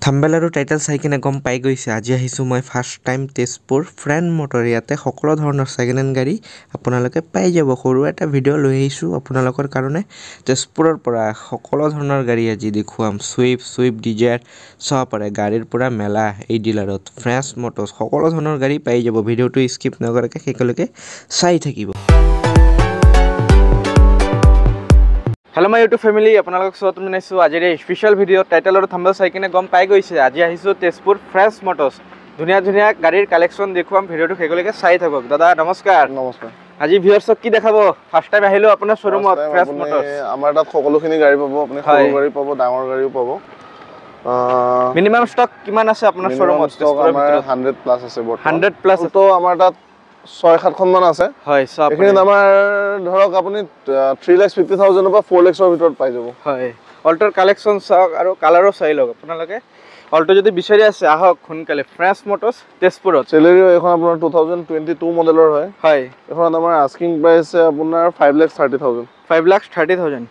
thumbnail আৰু title চাই কিনে গম পাই গৈছে আজি আহিছোঁ মই first time Tezpur friend motor ইয়াতে সকলো ধৰণৰ ছেকেণ্ড হেণ্ড গাড়ী আপোনালোকে পাই যাব সৰু এটা ভিডিঅ' লৈ আহিছোঁ আপোনালোকৰ কাৰণে তেজপুৰৰ পৰা সকলো ধৰণৰ গাড়ী আজি দেখুৱাম ছুইফ্ট ডিজায়াৰ চাব পাৰে গাড়ীৰ পৰা মেলা এই ডিলাৰত ফ্ৰেঞ্চ মটৰ্ছ সকলো ধৰণৰ গাড়ী পাই যাব ভিডিঅ'টো স্কিপ নকৰাকৈ শেষলৈকে চাই থাকিব Hello my YouTube family, আপোনালোকক স্বাগত জনাইছো আজিৰ এই স্পেশাল ভিডিঅ' টাইটেল আৰু থাম্বনেল চাই কিনে গম পাই গৈছে আজি আহিছো তেজপুৰ ফ্ৰেঞ্চ মটৰ্ছ ধুনীয়া গাড়ীৰ কালেকশ্যন দেখুৱাম ভিডিঅ'টো শেষলৈকে চাই থাকক দাদা নমস্কাৰ আজি ভিউয়াৰ্ছক কি দেখাব ফাৰ্ষ্ট টাইম আহিলো আপোনাৰ শ্বৰুমত ফ্ৰেঞ্চ মটৰ্ছ আমাৰ তাত সকলোখিনি গাড়ী পাব আপুনি সৰু গাড়ী পাব ডাঙৰ গাড়ীও পাব মিনিমাম ষ্টক কিমান আছে আপোনাৰ শ্বৰুমত ষ্টক আমাৰ 100 প্লাস আছে 100 প্লাস তো আমাৰ তাত 6-7 খন মান আছে হয় সব এখানে আমাৰ ধৰক আপুনি 3,50,000 পৰা 4 লাখৰ ভিতৰত পাই যাব হয় অল্টৰ কালেকশ্যন চাওক আৰু কালাৰো চাই লওক আপোনালোকে অল্টো যদি বিচাৰি আছে আহক সোনকালে ফ্ৰেঞ্চ মটৰ্ছ তেজপুৰত চেলেৰিও এখন আপোনাৰ 2022 মডেলৰ হয় হয় এখন আমাৰ আস্কিং প্ৰাইস আপোনাৰ 5,30,000 5,30,000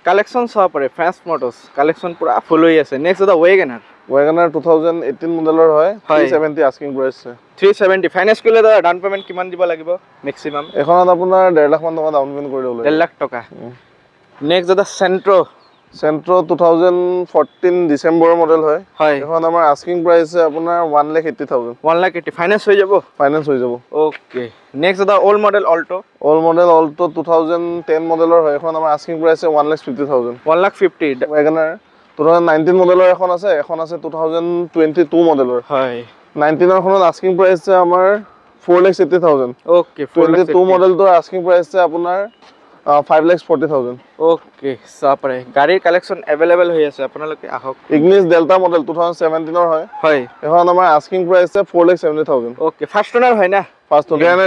কালেকশ্যন চাব পাৰে ফ্ৰেঞ্চ মটৰ্ছ কালেকশ্যন পুৰা ফুল হৈ আছে নেক্সট এটা ৱেগনাৰ 2018 মডেলৰ হয় 370 আস্কিং প্ৰাইস আছে 370 ফাইনান্স কৰিলে দাদা ডাউন পেমেন্ট কিমান দিব লাগিব ম্যাক্সিমাম এখনত আপোনাৰ 1.5 লাখ মান টকা ডাউন পেমেন্ট কৰি দিব লাগিব 1.5 লাখ টকা নেক্সট এটা সেন্ট্ৰো 2014 ডিসেম্বৰৰ মডেল হয় এখন আমাৰ আস্কিং প্ৰাইস আছে আপোনাৰ 1,80,000 1,80,000 ফাইনান্স হৈ যাব ওকে নেক্সট এটা ওল্ড মডেল অল্টো 2010 মডেলৰ হয় এখন আমাৰ আস্কিং প্ৰাইস আছে 1,50,000 1,50,000 ৱেগনাৰ 2019 মডেলৰ এখন আছে 2022 মডেলৰ হয় 19 খনত আস্কিং প্ৰাইস আছে আমাৰ 4,80,000 ওকে 22 মডেলটোৰ আস্কিং প্ৰাইস আছে আপোনাৰ 5,40,000 ওকে সাপৰে গাড়ীৰ কালেকশ্যন अवेलेबल হৈ আছে আপোনালোকে আহক ইগনিছ ডেল্টা মডেল 2017 ৰ হয় এখন আমাৰ আস্কিং প্ৰাইস আছে 4,70,000 ওকে ফাৰ্ষ্ট ওনাৰ হয় না ফাৰ্ষ্ট ওনাৰ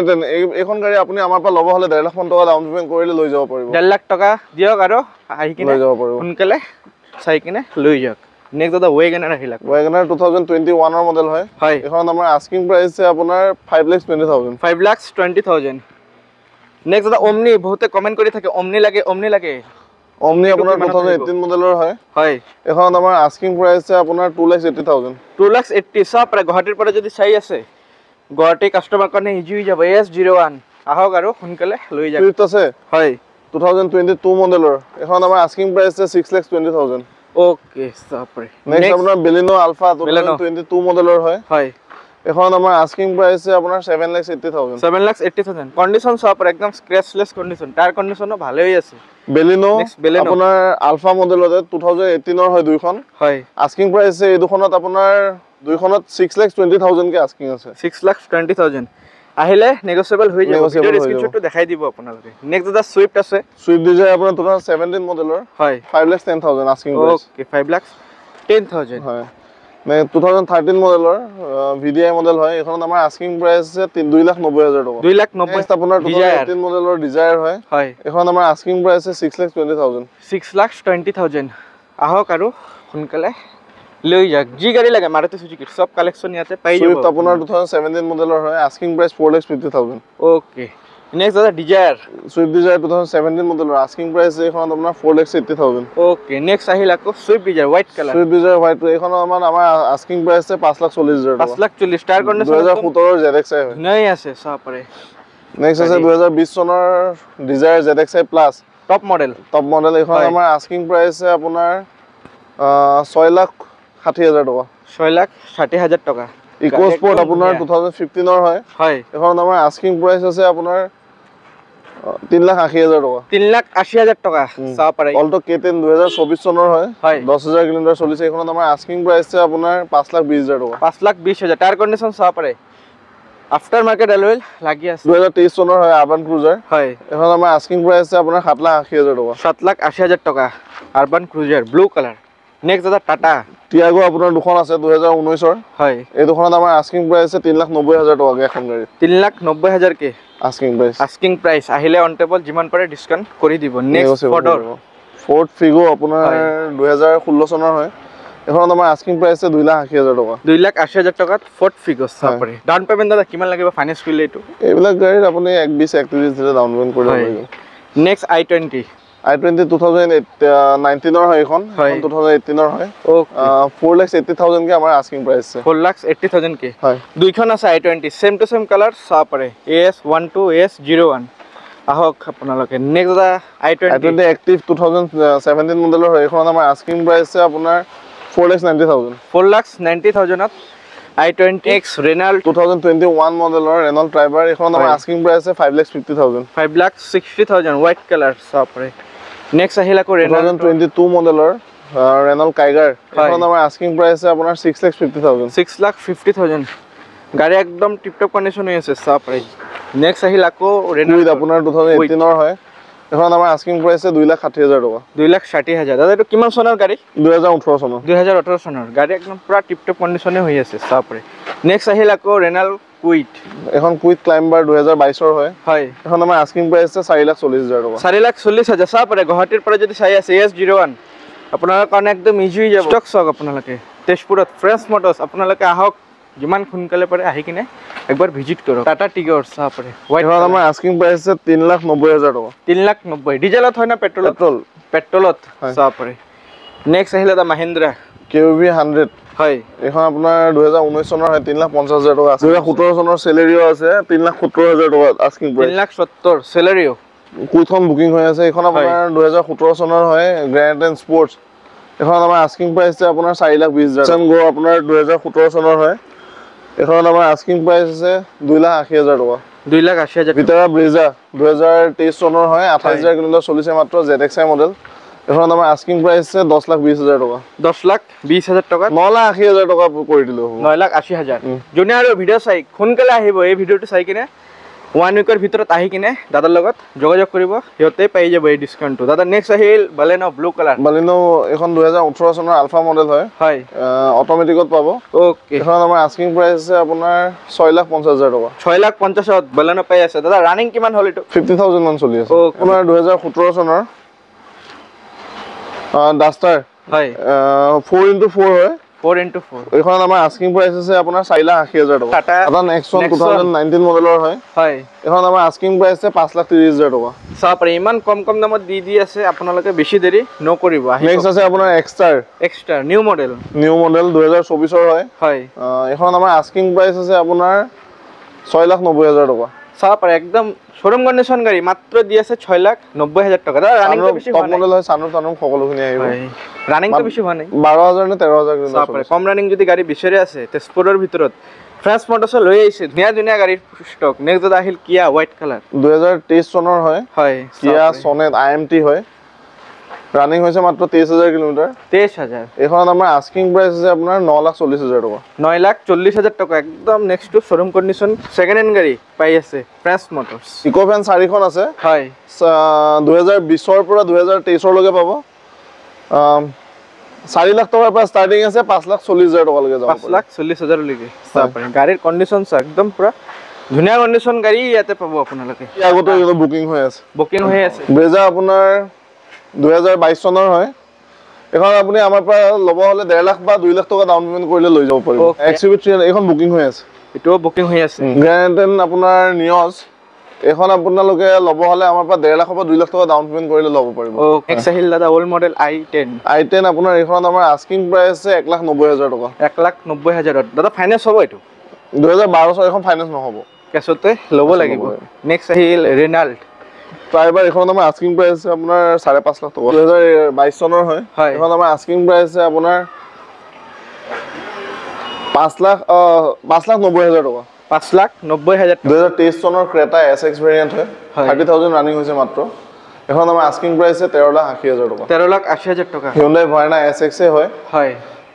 এইখন গাড়ী আপুনি আমাৰ পৰা ল'ব হলে 1.5 লাখ টকা ডাউন পেমেন্ট কৰিলে লৈ যাব পাৰিব 1.5 লাখ টকা দিয়ক আৰু আহি কিনে লৈ যাব পাৰিব সোনকালে চাই কিনে লৈ যাওক নেক্সট এটা ৱেগনাৰ আহিলা ৱেগনাৰ 2021 ৰ মডেল হয় এখন আমাৰ আস্কিং প্ৰাইস আছে আপোনাৰ 5,20,000 5,20,000 নেক্সট এটা ওমনি বহুতে কমেন্ট কৰি থাকে ওমনি লাগে ওমনি আপোনাৰ 2018 মডেলৰ হয় এখন আমাৰ আস্কিং প্ৰাইস আছে আপোনাৰ 2,80,000 2,80,000 সব প্ৰায় গুৱাহাটীৰ পৰা যদি চাই আছে গুৱাহাটী কাস্টমাৰ কাৰণে ইজি হৈ যাব AS01 আহক আৰু সোনকালে লৈ যাওক সুইফট আছে 2022 মডেলৰ এখন আমাৰ আস্কিং প্ৰাইস আছে 6,20,000 ওকে সপৰে নেক্সট আপোনাৰ বেলিনো আলফা 2022 মডেলৰ হয় এখন আমাৰ আস্কিং প্ৰাইস আছে আপোনাৰ 7,80,000 7,80,000 কন্ডিশন সব একদম স্ক্ৰ্যাচলেস কন্ডিশন টায়াৰ কন্ডিশনো ভালে হৈ আছে বেলিনো আপোনাৰ আলফা মডেলতে 2018 ৰ হয় দুইখন আস্কিং প্ৰাইস আছে এই দুখনত আপোনাৰ দুইখনত 6,20,000 কে আস্কিং আছে 6,20,000 আহিলে নেগোশিয়েবল হৈ যাব ভিডিঅ স্ক্ৰিনশ্বটটো দেখাই দিব আপোনালোকে নেক্সট এটা সুইফট আছে সুইফট ডিজায়াৰ আপোনাৰ 2017 মডেলৰ 5,10,000 আস্কিং প্ৰাইস ওকে 5,10,000 হয় 2013 মডেলৰ VDI মডেল হয় এখন আমাৰ আস্কিং প্ৰাইস আছে 2,90,000 টকা 2,90,000 আপোনাৰ 2018 মডেলৰ ডিজায়াৰ হয় এখন আমাৰ আস্কিং প্ৰাইস আছে 6,20,000 6,20,000 আহক আৰু সোনকালে লৈ যাওক জি গাড়ী লাগে মাৰুতি সুজুকি সব কালেকশ্যন ইয়াতে পাই যাব সুইফট আপোনাৰ 2017 মডেলৰ হয় আস্কিং প্ৰাইস 4,50,000 ওকে নেক্সট এটা ডিজায়াৰ সুইফট ডিজায়াৰ 2017 মডেলৰ আস্কিং প্ৰাইস এখন আপোনাৰ 4,80,000 ওকে নেক্সট আহিল আকৌ Swift Dzire white colour Swift Dzire white এখন আমাৰ আস্কিং প্ৰাইস আছে 5,40,000 টকা 5,40,000 টায়াৰ কন্ডিশন 2017 ৰ ZXi হয় নাই আছে সব পাৰে নেক্সট আছে 2020 চনৰ Dzire ZXi plus top model এখন আমাৰ আস্কিং প্ৰাইস আছে আপোনাৰ 6,60,000 টকা 6,60,000 টকা ইকো স্পৰ্ট আপোনাৰ 2015 ৰ হয় এখন আমাৰ আস্কিং প্ৰাইস আছে আপোনাৰ 3,80,000 টকা 3,80,000 টকা চাও পাৰে অল্টো K10 2024 চনৰ হয় 10,000 কিলোমিটাৰ চলিছে এখন আমাৰ আস্কিং প্ৰাইস আছে আপোনাৰ 5,20,000 টকা 5,20,000 টায়াৰ কন্ডিশন চাও পাৰে আফটাৰ মাৰ্কেট এলৱেল লাগি আছে 2023 চনৰ হয় আৰবান ক্ৰুজাৰ এখন আমাৰ আস্কিং প্ৰাইস আছে আপোনাৰ 7,80,000 টকা 7,80,000 টকা urban cruiser blue colour next এটা টাটা টিয়াগো আপোনাৰ দুখন আছে 2019 ৰ এই দুখনত আমাৰ আস্কিং প্ৰাইস আছে 3,90,000 টকা এখন গাড়ী 3,90,000 কে আস্কিং প্ৰাইস আহিলে অন টেবল যিমান পাৰে ডিসকাউন্ট কৰি দিব নেক্সট ফৰ্ড ফিগো আপোনাৰ 2016 চনৰ হয় এখন আমাৰ আস্কিং প্ৰাইস আছে 2,80,000 টকা 2,80,000 টকাত ফৰ্ড ফিগো চাপৰে ডাউন পেমেন্ট দাদা কিমান লাগিব ফাইনান্স কৰিলে এটো এইবিলাক গাড়ীত আপুনি 1,20,1,30 দিলে ডাউন পেমেন্ট কৰিব পাৰিব নেক্সট i20 i20 2019 হয় এখন 2018 হয় ওকে 4,80,000 কে আমাৰ আস্কিং প্ৰাইস আছে 4,80,000 কে হয় দুইখন আছে i20 same to same colour চাব পাৰে AS12 AS01 আহক আপোনালোকে নেক্সট i20 এক্টিভ 2017 মডেলৰ হয় এখন আমাৰ আস্কিং প্ৰাইস আছে আপোনাৰ 4,90,000 4,90,000 i20X Renault 2021 মডেলৰ Renault Triber এখন আমাৰ আস্কিং প্ৰাইস আছে 5,50,000 5,60,000 হোয়াইট কালাৰ চাব পাৰে নেক্সট আহিল আকৌ Renault 2022 মডেলৰ Renault Kiger এখন আমাৰ আস্কিং প্ৰাইস আছে আপোনাৰ 6,50,000 6,50,000 গাড়ী একদম টিপটপ কন্ডিশন হৈ আছে চাব পাৰে নেক্সট আহিল আকৌ Renault আপোনাৰ 2018 হয় এখন আমাৰ আস্কিং প্ৰাইস আছে 2,60,000 টকা 2,60,000 দাদা এইটো কিমান চনৰ গাড়ী 2018 চনৰ 2018 চনৰ গাড়ী একদম পুৰা টিপটপ কন্ডিশনে হৈ আছে চাব পাৰে নেক্সট আহিল আকৌ Renault Kwid এখন Kwid Climber 2022 হয় হয় এখন আমাৰ আস্কিং প্ৰাইস আছে 4,40,000 টকা 4,40,000 চাব পাৰে গুৱাহাটীৰ পৰা যদি চাই আছে AS01 আপোনাৰ কাৰণে একদম ইজি হৈ যাব ষ্টক চক আপোনালোকে তেজপুৰত ফ্ৰেছ মটৰ্ছ আপোনালোকে আহক যিমান সোনকালে পাৰে আহি কিনে একবাৰ ভিজিট কৰক টাটা টিগৰ চাব পাৰে হোৱাইট এখন আমাৰ আস্কিং প্ৰাইস আছে 3,90,000 টকা 3,90,000 ডিজেলত হয় না পেট্ৰলত চাব পাৰে নেক্সট আহিলে এটা Mahindra QV 100 হয় এখন আপোনাৰ 2019 চনৰ হয় 3,50,000 টকা আছে 2017 চনৰ চেলেৰিও আছে 3,70,000 টকা আস্কিং প্ৰাইস 3,70,000 চেলেৰিও কুইখন বুকিং হৈ আছে এখন আপোনাৰ 2017 চনৰ হয় গ্ৰেণ্ড এণ্ড স্পৰ্টছ এখন আমাৰ আস্কিং প্ৰাইস আছে আপোনাৰ 4,20,000 গো আপোনাৰ 2017 চনৰ হয় এখন আমাৰ আস্কিং প্ৰাইস আছে 2,80,000 টকা 2,80,000 ভিতৰা ব্ৰেজা 2023 চনৰ হয় 28,000 কিলোমিটাৰ চলিছে মাত্ৰ ZXi মডেল এখন আমাৰ আস্কিং প্ৰাইস আছে 10,20,000 টকা 10,20,000 টকা 9,80,000 টকা কৰি দিলো 9,80,000 যোনে আৰু ভিডিঅ' চাই সোনকালে আহিব এই ভিডিঅ'টো চাই কিনে 1 উইকৰ ভিতৰত আহি কিনে দাদাৰ লগত যোগাযোগ কৰিব সিহঁতে পাই যাব এই ডিসকাউন্টটো দাদা নেক্সট আহিল Baleno ব্লু কালাৰ Baleno এখন 2018 চনৰ আলফা মডেল হয় হয় অটোমেটিকত পাব ওকে এখন আমাৰ আস্কিং প্ৰাইস আছে আপোনাৰ 6,50,000 টকা 6,50,000 Baleno পাই আছে দাদা ৰানিং কিমান হ'ল এটো 50,000 মান চলি আছে আপোনাৰ 2017 চনৰ ডাস্টাৰ হয় 4x4 হয় 4x4 এখন আমাৰ আস্কিং প্ৰাইস আছে আপোনাৰ 4,80,000 টকা টাটা এটা Nexon 2019 মডেলৰ হয় হয় এখন আমাৰ আস্কিং প্ৰাইস আছে 5,30,000 টকা চাব পাৰে ইমান কম দামত দি আছে আপোনালোকে বেছি দেৰি নকৰিব নেক্সট আছে আপোনাৰ এক্সট্ৰা নিউ মডেল 2024 ৰ হয় হয় এখন আমাৰ আস্কিং প্ৰাইস আছে আপোনাৰ 6,90,000 টকা চাব পাৰে একদম শোৰুম কন্ডিশন গাড়ী মাত্ৰ দি আছে 6,90,000 টকা দাদা ৰানিং তো বেছি টপ মডেল হয় সানৰুফ সকলোখিনি আহিব ৰানিং তো বেছি হোৱা নাই 12,000 নে 13,000 কিলোমিটাৰ চাব পাৰে কম ৰানিং যদি গাড়ী বিচাৰি আছে তেজপুৰৰ ভিতৰত ফ্ৰেছ মটৰ্ছ লৈ আহিছে ধুনীয়া গাড়ীৰ ষ্টক নেক্সট দাদা আহিল কিয়া হোৱাইট কালাৰ 2023 চনৰ হয় কিয়া সনেট IMT হয় ৰানিং হৈছে মাত্ৰ 23,000 কিলোমিটাৰ 23,000 এখন আমাৰ আস্কিং প্ৰাইস আছে আপোনাৰ 9,40,000 টকা 9,40,000 টকা একদম next to showroom condition second hand গাড়ী পাই আছে ফ্ৰেছ মটৰ্ছ ইকোভেন 4খন আছে হয় 2020 ৰ পৰা 2023 লৈকে পাব 4 লাখ টকাৰ পৰা ষ্টাৰ্টিং আছে 5,40,000 টকা লৈকে যাব 5,40,000 লৈকে চাব পাৰে গাড়ীৰ কন্ডিশন একদম পুৰা ধুনীয়া কন্ডিশন গাড়ী ইয়াতে পাব আপোনালোকে আগতে বুকিং হৈ আছে ব্ৰেজা আপোনাৰ 2022 চনৰ হয় এখন আপুনি আমাৰ পৰা ল'ব হলে 1.5 লাখ বা 2 লাখ টকা ডাউন পেমেন্ট কৰিলে লৈ যাব পাৰিব XUV3 এখন বুকিং হৈ আছে এটো বুকিং হৈ আছে গ্ৰেণ্ড আপোনাৰ নিয়জ এখন আপোনালোকে ল'ব হলে আমাৰ পৰা 1.5 লাখ বা 2 লাখ টকা ডাউন পেমেন্ট কৰিলে ল'ব পাৰিব নেক্সট আহিল দাদা ওল্ড মডেল i10 আপোনাৰ এখন আমাৰ আস্কিং প্ৰাইস আছে 1,90,000 টকা 1,90,000 দাদা ফাইনেন্স হ'ব এটো 2012 চনৰ এখন ফাইনেন্স নহব কেছতে ল'ব লাগিব নেক্সট আহিল Renault Triber এখন আমাৰ আস্কিং প্ৰাইস আছে আপোনাৰ 5.5 লাখ টকা 2022 চনৰ হয় এখন আমাৰ আস্কিং প্ৰাইস আছে আপোনাৰ 5,90,000 টকা 5,90,000 2023 চনৰ ক্ৰেটা SX ভেৰিয়েন্ট হয় 30,000 ৰানিং হৈছে মাত্ৰ এখন আমাৰ আস্কিং প্ৰাইস আছে 13,80,000 টকা 13,80,000 টকা Hyundai Verna SX হয়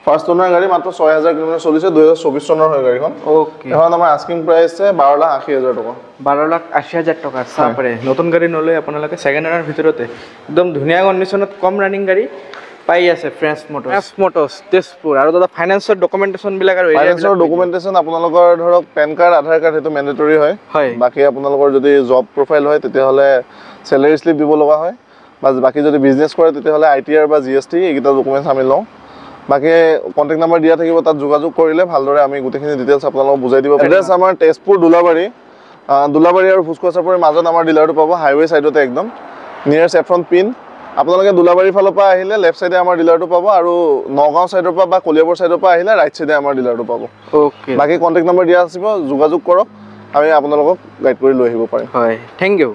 ফার্স্ট ওনার গাড়ি মাত্র 6,000 কিলোমিটার চলিছে 2024 চনৰ হয় গাড়ীখন ওকে এখন আমাৰ আস্কিং প্ৰাইস আছে 12,80,000 টকা 12,80,000 টকা চাপৰে নতুন গাড়ী নলৈ আপোনালোকে সেকেন্ড হ্যান্ডৰ ভিতৰতে একদম ধুনীয়া কন্ডিশনত কম ৰানিং গাড়ী পাই আছে ফ্ৰেছ মটৰ্ছ তেজপুৰ আৰু দাদা ফাইনান্সৰ ডকুমেন্টেশন বিলাক আৰু ফাইনান্সৰ ডকুমেন্টেশন আপোনালোকৰ ধৰক পেন কাৰ্ড আধাৰ কাৰ্ড হেতু ম্যান্ডেটৰি হয় বাকি আপোনালোকৰ যদি জব প্ৰফাইল হয় তেতিয়া হলে স্যালাৰি স্লিপ দিব লগা হয় বা বাকি যদি বিজনেস কৰে তেতিয়া হলে ITR বা GST এইকেইটা ডকুমেন্ট আমি লওঁ বাকি কন্টাক্ট নাম্বাৰ দিয়া থাকিব তাত যোগাযোগ কৰিলে ভালদৰে আমি গোটেইখিনি ডিটেইলছ আপোনালোকক বুজাই দিব এড্ৰেছ আমাৰ তেজপুৰ দুলাবাৰী আৰু ফুসকোৱা চাপৰিৰ মাজত আমাৰ ডিলাৰটো পাব হাইৱে সাইডতে একদম নিয়াৰ সেফ্ৰন পিন আপোনালোকে দুলাবাৰীৰ ফালৰ পৰা আহিলে লেফ্ট চাইডে আমাৰ ডিলাৰটো পাব আৰু নগাঁও চাইডৰ পৰা বা কলিয়াবৰ চাইডৰ পৰা আহিলে ৰাইট চাইডে আমাৰ ডিলাৰটো পাব ওকে বাকি কন্টেক্ট নম্বৰ দিয়া আছে যোগাযোগ কৰক আমি আপোনালোকক গাইড কৰি লৈ আহিব পাৰিম হয় থেংক ইউ